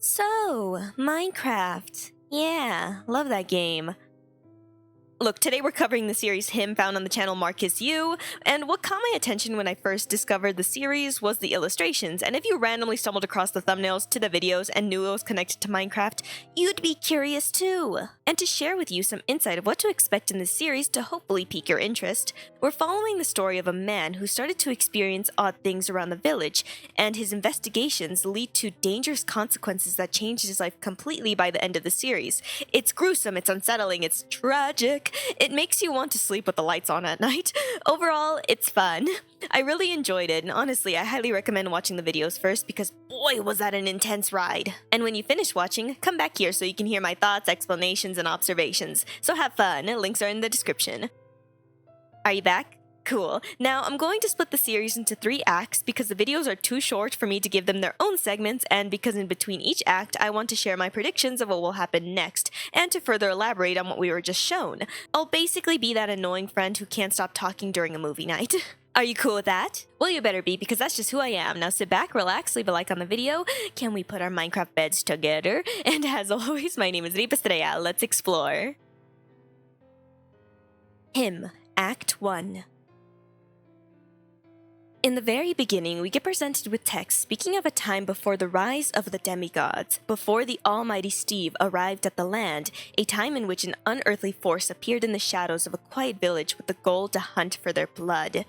So, Minecraft. Yeah, love that game. Look, today we're covering the series Him found on the channel Myuu, and what caught my attention when I first discovered the series was the illustrations, and if you randomly stumbled across the thumbnails to the videos and knew it was connected to Minecraft, you'd be curious too. And to share with you some insight of what to expect in this series to hopefully pique your interest, we're following the story of a man who started to experience odd things around the village, and his investigations lead to dangerous consequences that changed his life completely by the end of the series. It's gruesome, it's unsettling, it's tragic. It makes you want to sleep with the lights on at night. Overall, it's fun. I really enjoyed it, and honestly, I highly recommend watching the videos first because boy, was that an intense ride. And when you finish watching, come back here so you can hear my thoughts, explanations, and observations. So have fun, links are in the description. Are you back? Cool. Now, I'm going to split the series into 3 acts because the videos are too short for me to give them their own segments, and because in between each act, I want to share my predictions of what will happen next, and to further elaborate on what we were just shown. I'll basically be that annoying friend who can't stop talking during a movie night. Are you cool with that? Well, you better be, because that's just who I am. Now sit back, relax, leave a like on the video. Can we put our Minecraft beds together? And as always, my name is Ripa Estrella. Let's explore. Him, Act 1. In the very beginning, we get presented with text speaking of a time before the rise of the demigods, before the almighty Steve arrived at the land, a time in which an unearthly force appeared in the shadows of a quiet village with the goal to hunt for their blood.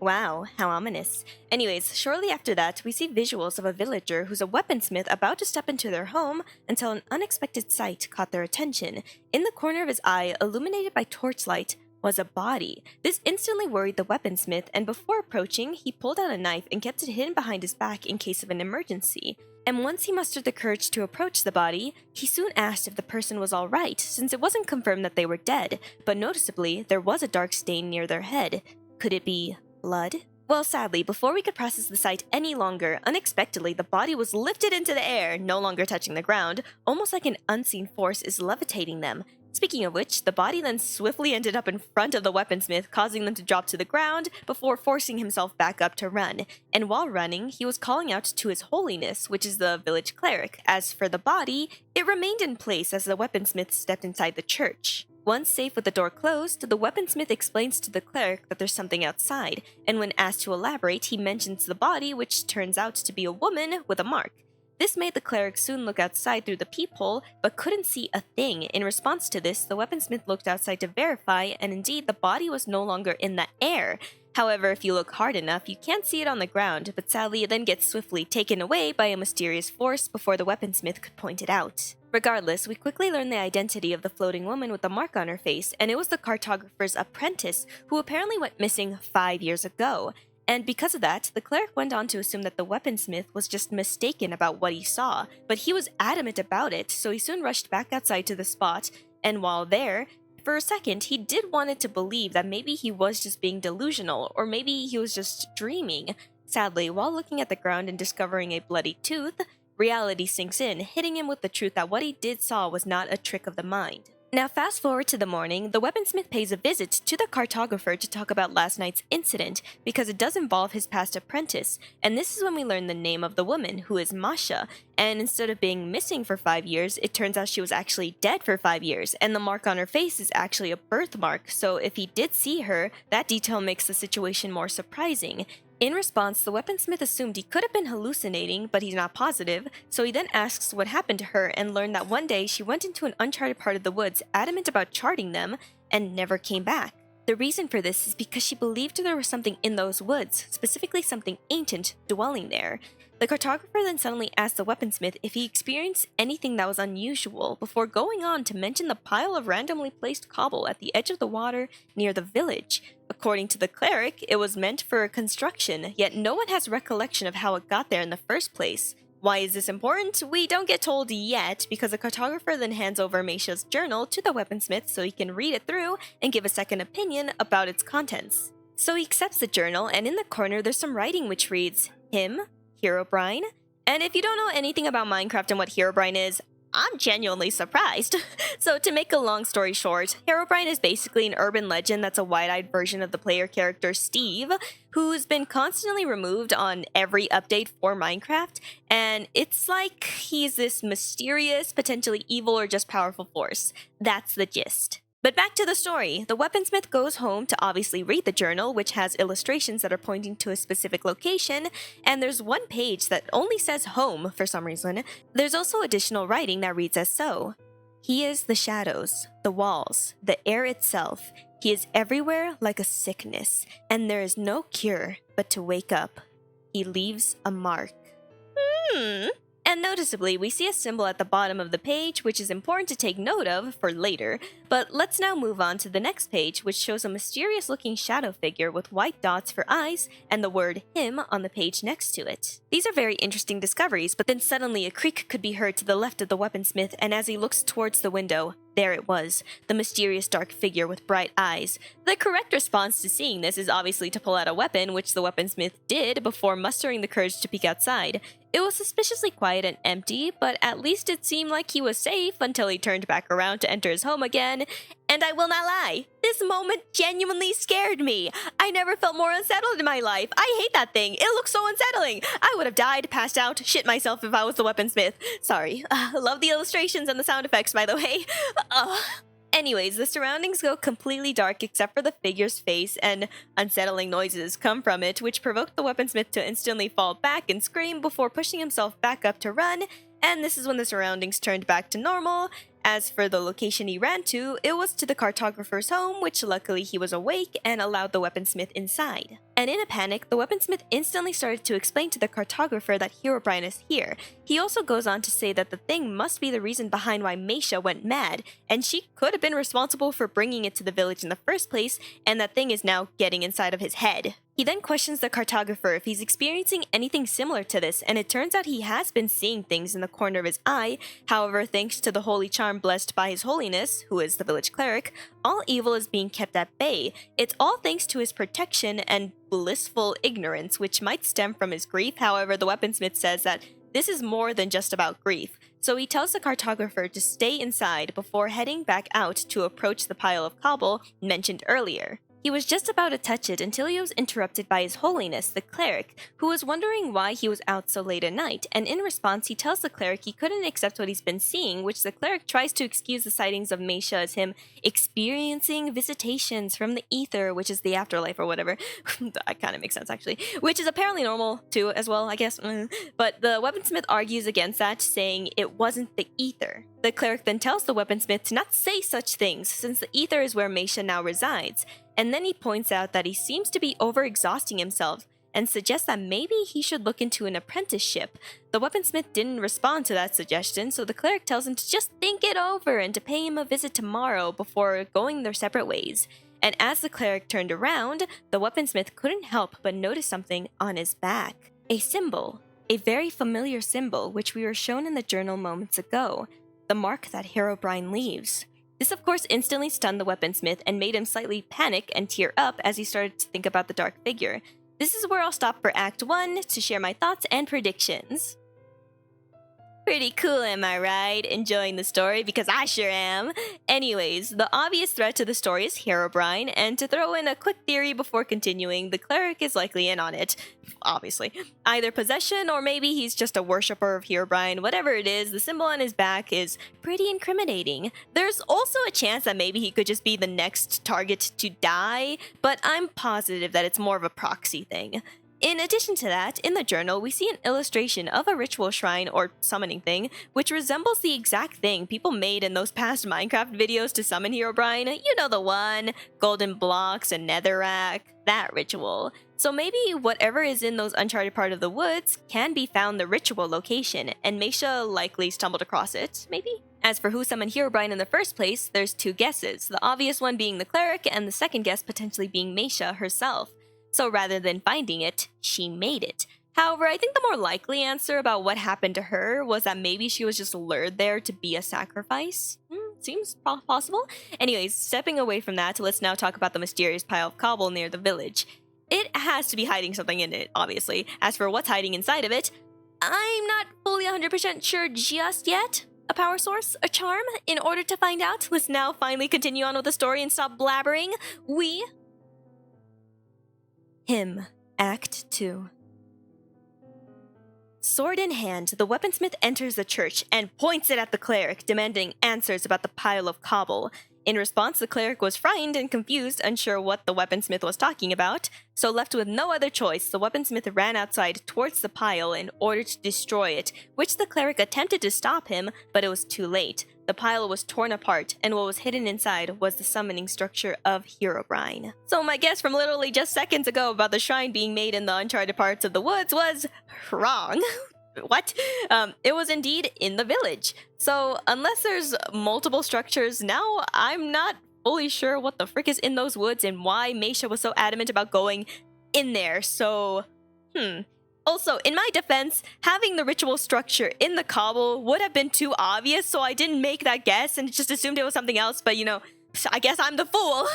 Wow, how ominous. Anyways, shortly after that, we see visuals of a villager who's a weaponsmith about to step into their home until an unexpected sight caught their attention. In the corner of his eye, illuminated by torchlight, was a body. This instantly worried the weaponsmith, and before approaching, he pulled out a knife and kept it hidden behind his back in case of an emergency. And once he mustered the courage to approach the body, he soon asked if the person was alright, since it wasn't confirmed that they were dead, but noticeably, there was a dark stain near their head. Could it be blood? Well, sadly, before we could process the sight any longer, unexpectedly the body was lifted into the air, no longer touching the ground, almost like an unseen force is levitating them. Speaking of which, the body then swiftly ended up in front of the weaponsmith, causing them to drop to the ground before forcing himself back up to run. And while running, he was calling out to his holiness, which is the village cleric. As for the body, it remained in place as the weaponsmith stepped inside the church. Once safe with the door closed, the weaponsmith explains to the cleric that there's something outside, and when asked to elaborate, he mentions the body, which turns out to be a woman with a mark. This made the cleric soon look outside through the peephole, but couldn't see a thing. In response to this, the weaponsmith looked outside to verify, and indeed, the body was no longer in the air. However, if you look hard enough, you can't see it on the ground, but sadly it then gets swiftly taken away by a mysterious force before the weaponsmith could point it out. Regardless, we quickly learn the identity of the floating woman with the mark on her face, and it was the cartographer's apprentice, who apparently went missing 5 years ago. And because of that, the cleric went on to assume that the weaponsmith was just mistaken about what he saw, but he was adamant about it, so he soon rushed back outside to the spot, and while there, for a second, he did want it to believe that maybe he was just being delusional, or maybe he was just dreaming. Sadly, while looking at the ground and discovering a bloody tooth, reality sinks in, hitting him with the truth that what he did saw was not a trick of the mind. Now fast forward to the morning, the weaponsmith pays a visit to the cartographer to talk about last night's incident, because it does involve his past apprentice, and this is when we learn the name of the woman, who is Masha, and instead of being missing for 5 years, it turns out she was actually dead for 5 years, and the mark on her face is actually a birthmark, so if he did see her, that detail makes the situation more surprising. In response, the weaponsmith assumed he could have been hallucinating, but he's not positive, so he then asks what happened to her and learned that one day she went into an uncharted part of the woods, adamant about charting them, and never came back. The reason for this is because she believed there was something in those woods, specifically something ancient, dwelling there. The cartographer then suddenly asked the weaponsmith if he experienced anything that was unusual, before going on to mention the pile of randomly placed cobble at the edge of the water near the village. According to the cleric, it was meant for construction, yet no one has recollection of how it got there in the first place. Why is this important? We don't get told yet, because the cartographer then hands over Masha's journal to the weaponsmith so he can read it through and give a second opinion about its contents. So he accepts the journal, and in the corner there's some writing which reads, Him, Herobrine. And if you don't know anything about Minecraft and what Herobrine is, I'm genuinely surprised. So, to make a long story short, Herobrine is basically an urban legend that's a wide-eyed version of the player character Steve, who's been constantly removed on every update for Minecraft, and it's like he's this mysterious, potentially evil, or just powerful force. That's the gist. But back to the story. The weaponsmith goes home to obviously read the journal, which has illustrations that are pointing to a specific location, and there's one page that only says home for some reason. There's also additional writing that reads as so. He is the shadows, the walls, the air itself. He is everywhere like a sickness, and there is no cure but to wake up. He leaves a mark. And noticeably, we see a symbol at the bottom of the page, which is important to take note of for later. But let's now move on to the next page, which shows a mysterious-looking shadow figure with white dots for eyes and the word him on the page next to it. These are very interesting discoveries, but then suddenly a creak could be heard to the left of the weaponsmith, and as he looks towards the window, there it was, the mysterious dark figure with bright eyes. The correct response to seeing this is obviously to pull out a weapon, which the weaponsmith did before mustering the courage to peek outside. It was suspiciously quiet and empty, but at least it seemed like he was safe until he turned back around to enter his home again. And I will not lie, this moment genuinely scared me. I never felt more unsettled in my life. I hate that thing. It looks so unsettling. I would have died, passed out, shit myself if I was the weaponsmith. Sorry. Love the illustrations and the sound effects, by the way. Anyways, the surroundings go completely dark except for the figure's face, and unsettling noises come from it, which provoke the weaponsmith to instantly fall back and scream before pushing himself back up to run, and this is when the surroundings turned back to normal. As for the location he ran to, it was to the cartographer's home, which luckily he was awake and allowed the weaponsmith inside. And in a panic, the weaponsmith instantly started to explain to the cartographer that Herobrine is here. He also goes on to say that the thing must be the reason behind why Myuu went mad, and she could have been responsible for bringing it to the village in the first place, and that thing is now getting inside of his head. He then questions the cartographer if he's experiencing anything similar to this, and it turns out he has been seeing things in the corner of his eye. However, thanks to the holy charm blessed by His Holiness, who is the village cleric, all evil is being kept at bay. It's all thanks to his protection and blissful ignorance, which might stem from his grief. However, the weaponsmith says that this is more than just about grief. So he tells the cartographer to stay inside before heading back out to approach the pile of cobble mentioned earlier. He was just about to touch it until he was interrupted by His Holiness, the cleric, who was wondering why he was out so late at night, and in response he tells the cleric he couldn't accept what he's been seeing, which the cleric tries to excuse the sightings of Myuu as him experiencing visitations from the ether, which is the afterlife or whatever. That kind of makes sense actually, which is apparently normal too as well, I guess. But the weaponsmith argues against that, saying it wasn't the ether. The cleric then tells the weaponsmith to not say such things, since the ether is where Myuu now resides. And then he points out that he seems to be overexhausting himself and suggests that maybe he should look into an apprenticeship. The weaponsmith didn't respond to that suggestion, so the cleric tells him to just think it over and to pay him a visit tomorrow before going their separate ways. And as the cleric turned around, the weaponsmith couldn't help but notice something on his back. A symbol. A very familiar symbol, which we were shown in the journal moments ago. The mark that Herobrine leaves. This of course instantly stunned the weaponsmith and made him slightly panic and tear up as he started to think about the dark figure. This is where I'll stop for Act 1 to share my thoughts and predictions. Pretty cool, am I right? Enjoying the story, because I sure am. Anyways, the obvious threat to the story is Herobrine, and to throw in a quick theory before continuing, the cleric is likely in on it. Obviously. Either possession, or maybe he's just a worshipper of Herobrine. Whatever it is, the symbol on his back is pretty incriminating. There's also a chance that maybe he could just be the next target to die, but I'm positive that it's more of a proxy thing. In addition to that, in the journal, we see an illustration of a ritual shrine or summoning thing, which resembles the exact thing people made in those past Minecraft videos to summon Herobrine. You know the one, golden blocks and netherrack, that ritual. So maybe whatever is in those uncharted part of the woods can be found the ritual location, and Myuu likely stumbled across it, maybe? As for who summoned Herobrine in the first place, there's two guesses, the obvious one being the cleric, and the second guess potentially being Myuu herself. So rather than finding it, she made it. However, I think the more likely answer about what happened to her was that maybe she was just lured there to be a sacrifice. Seems possible. Anyways, stepping away from that, let's now talk about the mysterious pile of cobble near the village. It has to be hiding something in it, obviously. As for what's hiding inside of it, I'm not fully 100% sure just yet. A power source? A charm? In order to find out, let's now finally continue on with the story and stop blabbering. Him, Act 2. Sword in hand, the weaponsmith enters the church and points it at the cleric, demanding answers about the pile of cobble. In response, the cleric was frightened and confused, unsure what the weaponsmith was talking about. So left with no other choice, the weaponsmith ran outside towards the pile in order to destroy it, which the cleric attempted to stop him, but it was too late. The pile was torn apart, and what was hidden inside was the summoning structure of Herobrine. So my guess from literally just seconds ago about the shrine being made in the uncharted parts of the woods was wrong. What? It was indeed in the village. So unless there's multiple structures, now I'm not fully sure what the frick is in those woods and why Meisha was so adamant about going in there. So, Also, in my defense, having the ritual structure in the cobble would have been too obvious, so I didn't make that guess and just assumed it was something else, but I guess I'm the fool.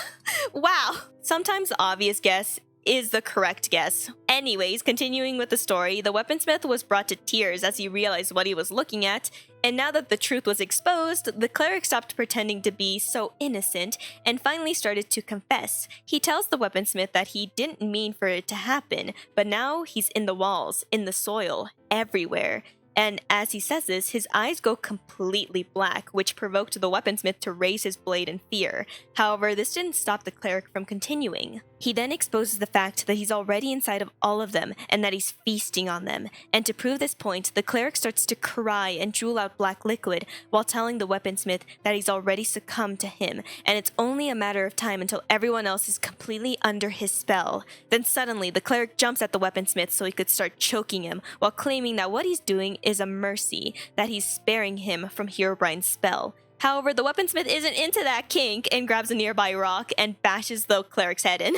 Wow. Sometimes the obvious guess is the correct guess. Anyways, continuing with the story, the weaponsmith was brought to tears as he realized what he was looking at, and now that the truth was exposed, the cleric stopped pretending to be so innocent and finally started to confess. He tells the weaponsmith that he didn't mean for it to happen, but now he's in the walls, in the soil, everywhere. And as he says this, his eyes go completely black, which provoked the weaponsmith to raise his blade in fear. However, this didn't stop the cleric from continuing. He then exposes the fact that he's already inside of all of them, and that he's feasting on them. And to prove this point, the cleric starts to cry and drool out black liquid, while telling the weaponsmith that he's already succumbed to him, and it's only a matter of time until everyone else is completely under his spell. Then suddenly, the cleric jumps at the weaponsmith so he could start choking him, while claiming that what he's doing is a mercy, that he's sparing him from Herobrine's spell. However, the weaponsmith isn't into that kink and grabs a nearby rock and bashes the cleric's head in.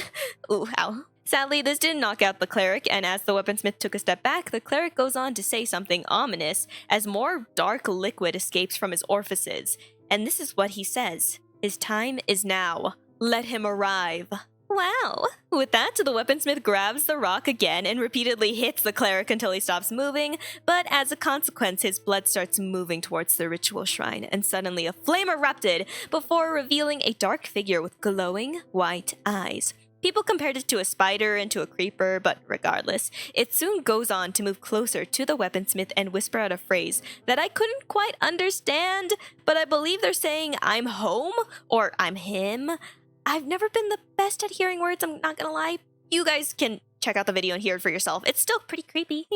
Ooh, ow. Sadly, this didn't knock out the cleric, and as the weaponsmith took a step back, the cleric goes on to say something ominous as more dark liquid escapes from his orifices. And this is what he says: "His time is now. Let him arrive." Wow. With that, the weaponsmith grabs the rock again and repeatedly hits the cleric until he stops moving, but as a consequence, his blood starts moving towards the ritual shrine, and suddenly a flame erupted before revealing a dark figure with glowing white eyes. People compared it to a spider and to a creeper, but regardless, it soon goes on to move closer to the weaponsmith and whisper out a phrase that I couldn't quite understand, but I believe they're saying "I'm home" or "I'm him." I've never been the best at hearing words, I'm not gonna lie. You guys can check out the video and hear it for yourself. It's still pretty creepy,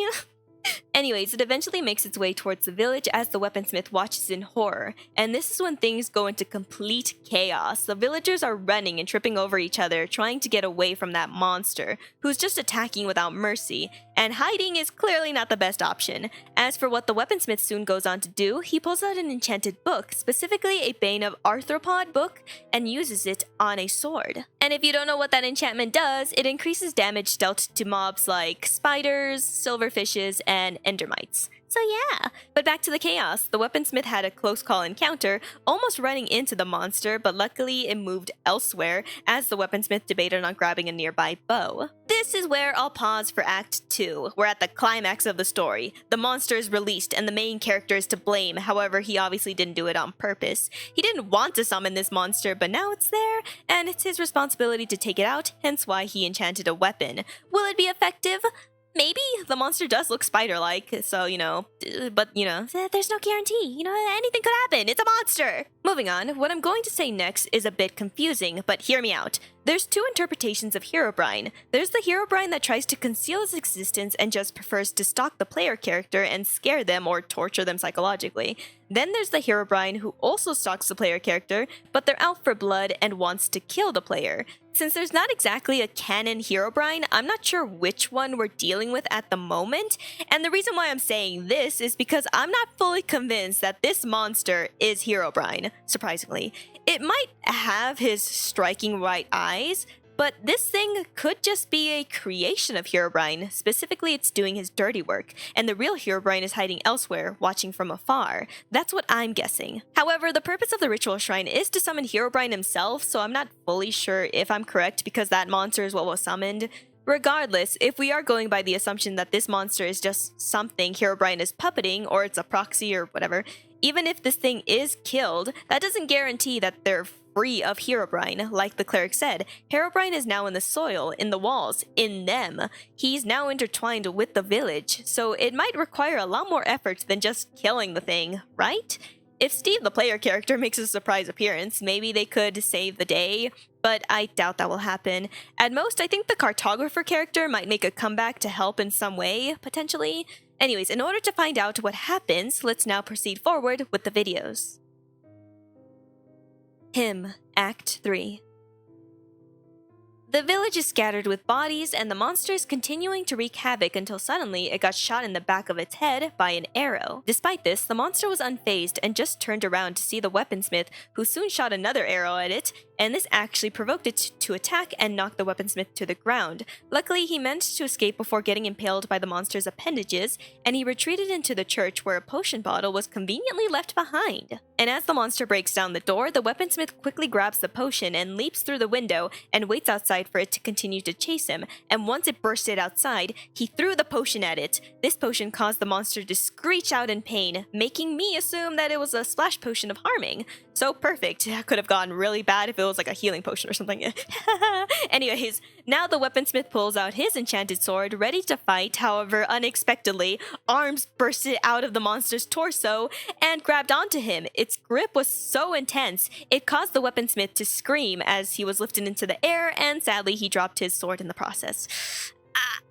Anyways, it eventually makes its way towards the village as the weaponsmith watches in horror, and this is when things go into complete chaos. The villagers are running and tripping over each other, trying to get away from that monster, who's just attacking without mercy, and hiding is clearly not the best option. As for what the weaponsmith soon goes on to do, he pulls out an enchanted book, specifically a Bane of Arthropod book, and uses it on a sword. And if you don't know what that enchantment does, it increases damage dealt to mobs like spiders, silverfishes, and endermites. So yeah, but back to the chaos. The weaponsmith had a close call encounter, almost running into the monster, but luckily it moved elsewhere as the weaponsmith debated on grabbing a nearby bow. This is where I'll pause for Act 2. We're at the climax of the story. The monster is released and the main character is to blame, however he obviously didn't do it on purpose. He didn't want to summon this monster, but now it's there, and it's his responsibility to take it out, hence why he enchanted a weapon. Will it be effective? Maybe. The monster does look spider-like, so, but, there's no guarantee. Anything could happen. It's a monster. Moving on, what I'm going to say next is a bit confusing, but hear me out. There's two interpretations of Herobrine. There's the Herobrine that tries to conceal his existence and just prefers to stalk the player character and scare them or torture them psychologically. Then there's the Herobrine who also stalks the player character, but they're out for blood and wants to kill the player. Since there's not exactly a canon Herobrine, I'm not sure which one we're dealing with at the moment, and the reason why I'm saying this is because I'm not fully convinced that this monster is Herobrine, surprisingly. It might have his striking white eyes, but this thing could just be a creation of Herobrine. Specifically, it's doing his dirty work, and the real Herobrine is hiding elsewhere, watching from afar. That's what I'm guessing. However, the purpose of the ritual shrine is to summon Herobrine himself, so I'm not fully sure if I'm correct because that monster is what was summoned. Regardless, if we are going by the assumption that this monster is just something Herobrine is puppeting, or it's a proxy or whatever, even if this thing is killed, that doesn't guarantee that they're free of Herobrine. Like the cleric said, Herobrine is now in the soil, in the walls, in them. He's now intertwined with the village, so it might require a lot more effort than just killing the thing, right? If Steve, the player character, makes a surprise appearance, maybe they could save the day, but I doubt that will happen. At most, I think the cartographer character might make a comeback to help in some way, potentially. Anyways, in order to find out what happens, let's now proceed forward with the videos. Him, Act 3. The village is scattered with bodies, and the monster is continuing to wreak havoc until suddenly it got shot in the back of its head by an arrow. Despite this, the monster was unfazed and just turned around to see the weaponsmith, who soon shot another arrow at it, and this actually provoked it to attack and knock the weaponsmith to the ground. Luckily, he managed to escape before getting impaled by the monster's appendages, and he retreated into the church where a potion bottle was conveniently left behind. And as the monster breaks down the door, the weaponsmith quickly grabs the potion and leaps through the window and waits outside for it to continue to chase him, and once it bursted outside, he threw the potion at it. This potion caused the monster to screech out in pain, making me assume that it was a splash potion of harming. So perfect. That could have gone really bad if it was like a healing potion or something. Anyways, now the weaponsmith pulls out his enchanted sword, ready to fight. However, unexpectedly, arms bursted out of the monster's torso and grabbed onto him. Its grip was so intense, it caused the weaponsmith to scream as he was lifted into the air, and sadly, he dropped his sword in the process.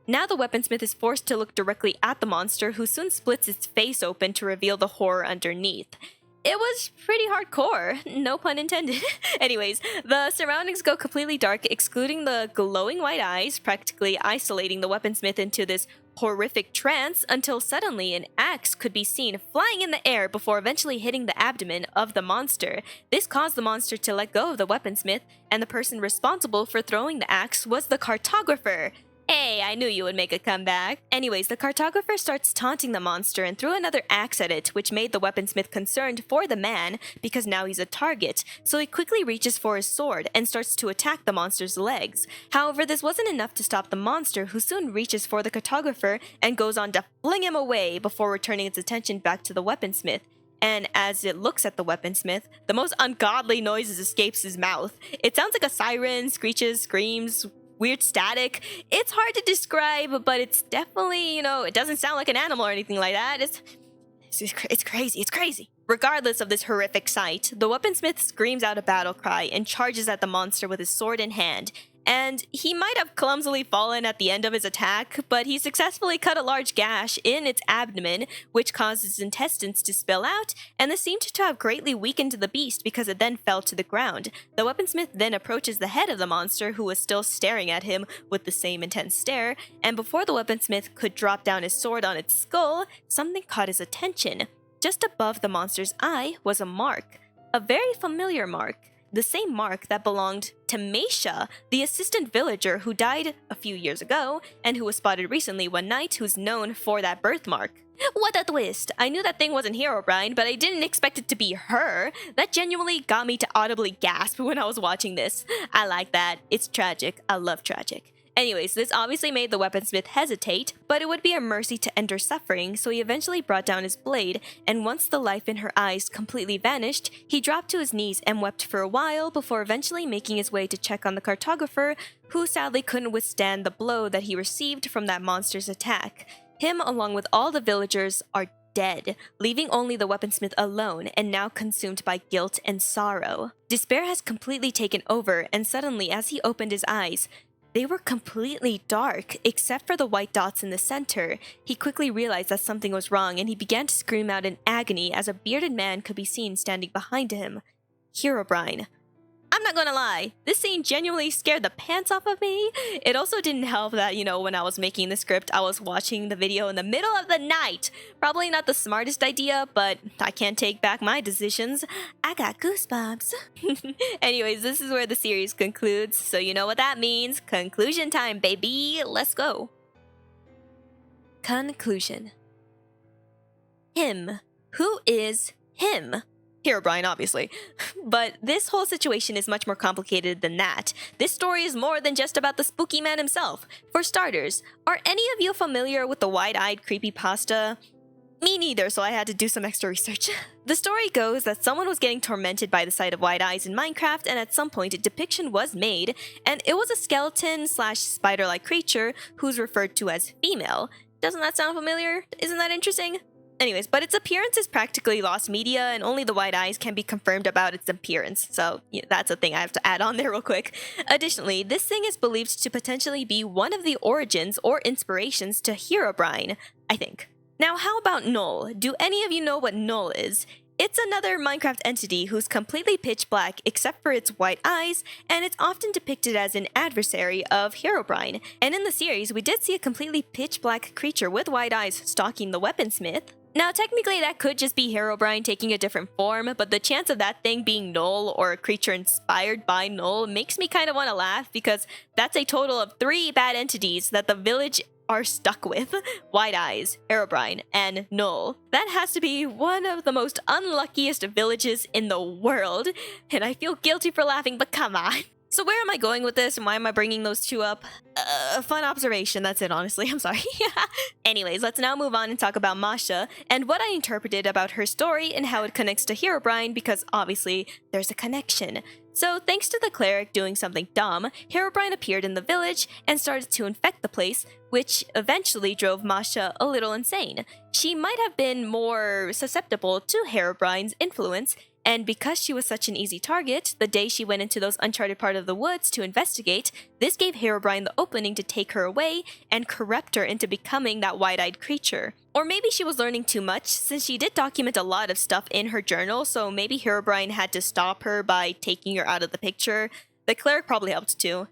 Now the weaponsmith is forced to look directly at the monster, who soon splits its face open to reveal the horror underneath. It was pretty hardcore, no pun intended. Anyways, the surroundings go completely dark, excluding the glowing white eyes, practically isolating the weaponsmith into this horrific trance until suddenly an axe could be seen flying in the air before eventually hitting the abdomen of the monster. This caused the monster to let go of the weaponsmith, and the person responsible for throwing the axe was the cartographer. Hey, I knew you would make a comeback. Anyways, the cartographer starts taunting the monster and threw another axe at it, which made the weaponsmith concerned for the man because now he's a target, so he quickly reaches for his sword and starts to attack the monster's legs. However, this wasn't enough to stop the monster, who soon reaches for the cartographer and goes on to fling him away before returning its attention back to the weaponsmith. And as it looks at the weaponsmith, the most ungodly noises escapes his mouth. It sounds like a siren, screeches, screams, weird static. It's hard to describe, but it's definitely, it doesn't sound like an animal or anything like that. It's crazy. Regardless of this horrific sight, the weaponsmith screams out a battle cry and charges at the monster with his sword in hand. And he might have clumsily fallen at the end of his attack, but he successfully cut a large gash in its abdomen, which caused its intestines to spill out, and this seemed to have greatly weakened the beast because it then fell to the ground. The weaponsmith then approaches the head of the monster, who was still staring at him with the same intense stare, and before the weaponsmith could drop down his sword on its skull, something caught his attention. Just above the monster's eye was a mark, a very familiar mark. The same mark that belonged to Meisha, the assistant villager who died a few years ago, and who was spotted recently one night, who's known for that birthmark. What a twist! I knew that thing wasn't Herobrine, but I didn't expect it to be her. That genuinely got me to audibly gasp when I was watching this. I like that. It's tragic. I love tragic. Anyways, this obviously made the weaponsmith hesitate, but it would be a mercy to end her suffering, so he eventually brought down his blade, and once the life in her eyes completely vanished, he dropped to his knees and wept for a while before eventually making his way to check on the cartographer, who sadly couldn't withstand the blow that he received from that monster's attack. Him, along with all the villagers, are dead, leaving only the weaponsmith alone and now consumed by guilt and sorrow. Despair has completely taken over, and suddenly, as he opened his eyes, they were completely dark, except for the white dots in the center. He quickly realized that something was wrong, and he began to scream out in agony as a bearded man could be seen standing behind him. Herobrine. I'm not gonna lie, this scene genuinely scared the pants off of me. It also didn't help that, when I was making the script, I was watching the video in the middle of the night. Probably not the smartest idea, but I can't take back my decisions. I got goosebumps. Anyways, this is where the series concludes, so you know what that means. Conclusion time, baby. Let's go. Conclusion. Him. Who is him? Herobrine, obviously. But this whole situation is much more complicated than that. This story is more than just about the spooky man himself. For starters, are any of you familiar with the wide-eyed creepypasta? Me neither, so I had to do some extra research. The story goes that someone was getting tormented by the sight of wide eyes in Minecraft, and at some point a depiction was made, and it was a skeleton/spider-like creature who's referred to as female. Doesn't that sound familiar? Isn't that interesting? Anyways, but its appearance is practically lost media, and only the wide eyes can be confirmed about its appearance, so yeah, that's a thing I have to add on there real quick. Additionally, this thing is believed to potentially be one of the origins or inspirations to Herobrine, I think. Now, how about Null? Do any of you know what Null is? It's another Minecraft entity who's completely pitch black except for its white eyes, and it's often depicted as an adversary of Herobrine. And in the series, we did see a completely pitch black creature with white eyes stalking the weaponsmith. Now, technically, that could just be Herobrine taking a different form, but the chance of that thing being Null or a creature inspired by Null makes me kind of want to laugh, because that's a total of 3 bad entities that the village are stuck with. White Eyes, Herobrine, and Null. That has to be one of the most unluckiest villages in the world, and I feel guilty for laughing, but come on. So where am I going with this, and why am I bringing those 2 up? Fun observation, that's it, honestly, I'm sorry. Anyways, let's now move on and talk about Masha, and what I interpreted about her story and how it connects to Herobrine, because obviously, there's a connection. So, thanks to the cleric doing something dumb, Herobrine appeared in the village and started to infect the place, which eventually drove Masha a little insane. She might have been more susceptible to Herobrine's influence, and because she was such an easy target, the day she went into those uncharted part of the woods to investigate, this gave Herobrine the opening to take her away and corrupt her into becoming that wide-eyed creature. Or maybe she was learning too much, since she did document a lot of stuff in her journal, so maybe Herobrine had to stop her by taking her out of the picture. The cleric probably helped too.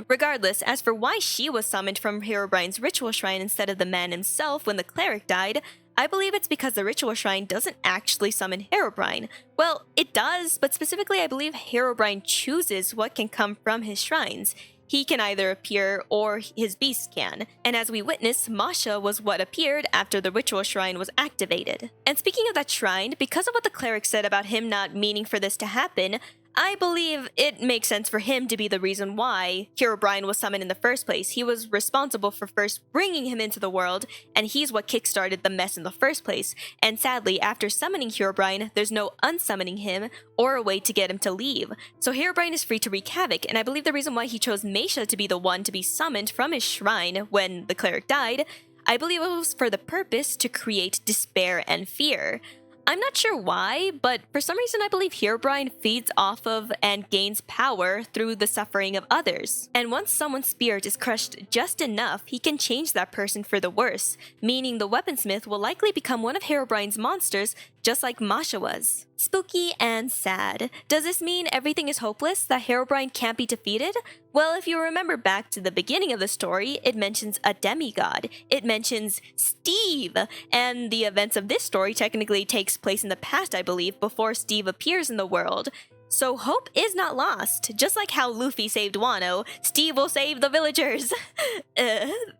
Regardless, as for why she was summoned from Herobrine's ritual shrine instead of the man himself when the cleric died, I believe it's because the ritual shrine doesn't actually summon Herobrine. Well, it does, but specifically I believe Herobrine chooses what can come from his shrines. He can either appear or his beast can, and as we witnessed, Masha was what appeared after the ritual shrine was activated. And speaking of that shrine, because of what the cleric said about him not meaning for this to happen, I believe it makes sense for him to be the reason why Herobrine was summoned in the first place. He was responsible for first bringing him into the world, and he's what kickstarted the mess in the first place. And sadly, after summoning Herobrine, there's no unsummoning him or a way to get him to leave. So Herobrine is free to wreak havoc, and I believe the reason why he chose Masha to be the one to be summoned from his shrine when the cleric died, I believe it was for the purpose to create despair and fear. I'm not sure why, but for some reason I believe Herobrine feeds off of and gains power through the suffering of others. And once someone's spirit is crushed just enough, he can change that person for the worse, meaning the weaponsmith will likely become one of Herobrine's monsters, just like Masha was. Spooky and sad. Does this mean everything is hopeless, that Herobrine can't be defeated? Well, if you remember back to the beginning of the story, it mentions a demigod. It mentions Steve, and the events of this story technically takes place in the past, I believe, before Steve appears in the world. So hope is not lost. Just like how Luffy saved Wano, Steve will save the villagers.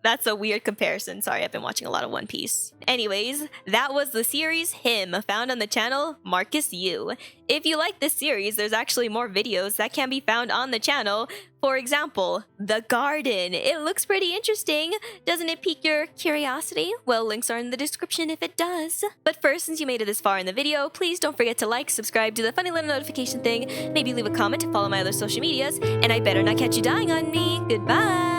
That's a weird comparison. Sorry, I've been watching a lot of One Piece. Anyways, that was the series Him, found on the channel Marcus Yu. If you like this series, there's actually more videos that can be found on the channel. For example, the garden. It looks pretty interesting. Doesn't it pique your curiosity? Well, links are in the description if it does. But first, since you made it this far in the video, please don't forget to like, subscribe, do the funny little notification thing, maybe leave a comment, follow my other social medias, and I better not catch you dying on me. Goodbye!